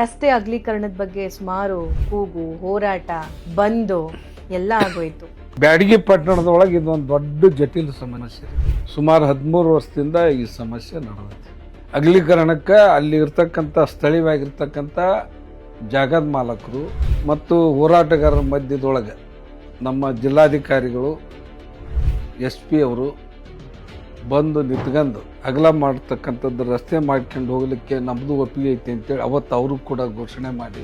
ರಸ್ತೆ ಅಗಲೀಕರಣದ ಬಗ್ಗೆ ಸುಮಾರು ಕೂಗು, ಹೋರಾಟ, ಬಂದು ಎಲ್ಲ ಆಗೋಯ್ತು. ಬ್ಯಾಡಗಿ ಪಟ್ಟಣದೊಳಗೆ ಇದೊಂದು ದೊಡ್ಡ ಜಟಿಲ ಸಮಸ್ಯೆ. ಸುಮಾರು 13 ವರ್ಷದಿಂದ ಈ ಸಮಸ್ಯೆ ನಡೆದೈತಿ. ಅಗಲೀಕರಣಕ್ಕೆ ಅಲ್ಲಿ ಇರ್ತಕ್ಕಂಥ ಸ್ಥಳೀಯವಾಗಿರ್ತಕ್ಕಂಥ ಜಾಗದ ಮಾಲಕರು ಮತ್ತು ಹೋರಾಟಗಾರರ ಮಧ್ಯದೊಳಗೆ ನಮ್ಮ ಜಿಲ್ಲಾಧಿಕಾರಿಗಳು SP ಅವರು ಬಂದು ನಿಂತ್ಕೊಂಡು ಅಗಲ ಮಾಡ್ತಕ್ಕಂಥದ್ದು ರಸ್ತೆ ಮಾಡ್ಕೊಂಡು ಹೋಗ್ಲಿಕ್ಕೆ ನಮ್ಮದು ಒಪ್ಪಿಗೆ ಐತಿ ಅಂತೇಳಿ ಅವತ್ತು ಅವರು ಕೂಡ ಘೋಷಣೆ ಮಾಡಿ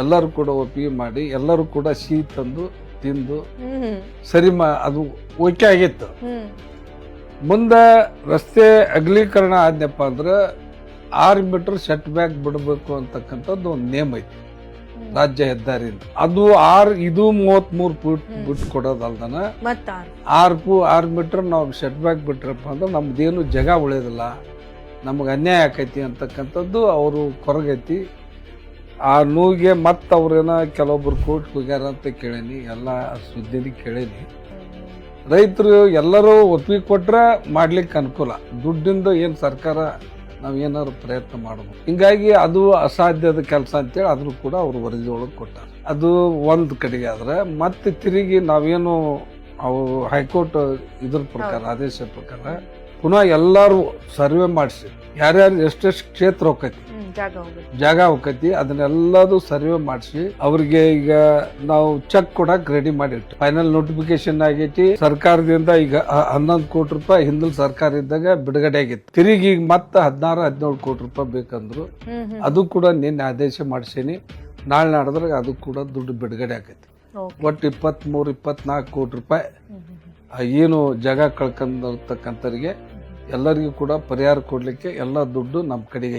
ಎಲ್ಲರೂ ಕೂಡ ಒಪ್ಪಿಗೆ ಮಾಡಿ ಎಲ್ಲರೂ ಕೂಡ ಸಿಹಿ ತಂದು ತಿಂದು ಸರಿ ಅದು ಓಕೆ ಆಗಿತ್ತು. ಮುಂದೆ ರಸ್ತೆ ಅಗಲೀಕರಣ ಆದ್ನಪ್ಪ ಅಂದ್ರೆ 6 ಮೀಟರ್ ಸೆಟ್ ಬ್ಯಾಕ್ ಬಿಡಬೇಕು ಅಂತಕ್ಕಂಥದ್ದು ಒಂದು ನೇಮ್ ಐತಿ ರಾಜ್ಯ ಹೆದ್ದಾರಿಯಿಂದ. ಅದು 33 ಫೀಟ್ ಬಿಟ್ಟು ಕೊಡೋದಲ್ದನ 6 ಮೀಟರ್ ನಾವು ಸೆಟ್ ಬ್ಯಾಕ್ ಬಿಟ್ರಪ್ಪ ಅಂದ್ರೆ ನಮ್ದೇನು ಜಾಗ ಉಳಿಯೋದಿಲ್ಲ, ನಮಗೆ ಅನ್ಯಾಯ ಆಕೈತಿ ಅಂತಕ್ಕಂಥದ್ದು ಅವರು ಕೊರಗೈತಿ. ಆ ನೋವಿಗೆ ಮತ್ತೆ ಅವ್ರೇನ ಕೆಲವೊಬ್ರು ಕೋರ್ಟ್ ಹೋಗ್ಯಾರ ಅಂತ ಕೇಳೀನಿ, ಎಲ್ಲ ಸುದ್ದಿನ ಕೇಳೀನಿ. ರೈತರು ಎಲ್ಲರೂ ಒಪ್ಪಿಗೆ ಕೊಟ್ರೆ ಮಾಡ್ಲಿಕ್ಕೆ ಅನುಕೂಲ, ದುಡ್ಡಿಂದ ಏನು ಸರ್ಕಾರ ನಾವು ಏನಾದ್ರು ಪ್ರಯತ್ನ ಮಾಡಬಹುದು. ಹಿಂಗಾಗಿ ಅದು ಅಸಾಧ್ಯದ ಕೆಲಸ ಅಂತೇಳಿ ಅದನ್ನು ಕೂಡ ಅವರು ವರದಿ ಒಳಗೆ ಕೊಟ್ಟಾರ. ಅದು ಒಂದು ಕಡೆಗೆ ಆದ್ರೆ ಮತ್ತೆ ತಿರುಗಿ ನಾವೇನು ಅವು ಹೈಕೋರ್ಟ್ ಇದ್ರ ಪ್ರಕಾರ ಆದೇಶ ಪ್ರಕಾರ ಪುನಃ ಎಲ್ಲರೂ ಸರ್ವೆ ಮಾಡಿಸಿ ಯಾರ್ಯಾರು ಎಷ್ಟೆಷ್ಟು ಕ್ಷೇತ್ರ ಹೋಗೈತಿ ಜಾಗ ಹೋಗೈತಿ ಅದನ್ನೆಲ್ಲದು ಸರ್ವೆ ಮಾಡಿಸಿ ಅವ್ರಿಗೆ ಈಗ ನಾವು ಚೆಕ್ ಕೊಡಕ್ ರೆಡಿ ಮಾಡಿಟ್ಟು ಫೈನಲ್ ನೋಟಿಫಿಕೇಶನ್ ಆಗೈತಿ ಸರ್ಕಾರದಿಂದ. ಈಗ 11 ಕೋಟಿ ರೂಪಾಯಿ ಹಿಂದಿನ ಸರ್ಕಾರ ಇದ್ದಾಗ ಬಿಡುಗಡೆ ಆಗಿತ್ತು. ತಿರುಗಿ ಈಗ ಮತ್ತೆ 16-17 ಕೋಟಿ ರೂಪಾಯಿ ಬೇಕಂದ್ರು ಅದು ಕೂಡ ನಿನ್ನೆ ಆದೇಶ ಮಾಡಿಸೀನಿ. ನಾಳೆ ನಡೆದ್ರೆ ಅದು ಕೂಡ ದುಡ್ಡು ಬಿಡುಗಡೆ ಆಗೈತಿ. ಒಟ್ಟು 23-24 ಕೋಟಿ ರೂಪಾಯಿ ಏನು ಜಾಗ ಕಳ್ಕೊಂಡಿರ್ತಕ್ಕಂಥವ್ರಿಗೆ ಎಲ್ಲರಿಗೂ ಕೂಡ ಪರಿಹಾರ ಕೊಡ್ಲಿಕ್ಕೆ ಎಲ್ಲ ದುಡ್ಡು ನಮ್ಮ ಕಡೆಗೆ ಐತಿ.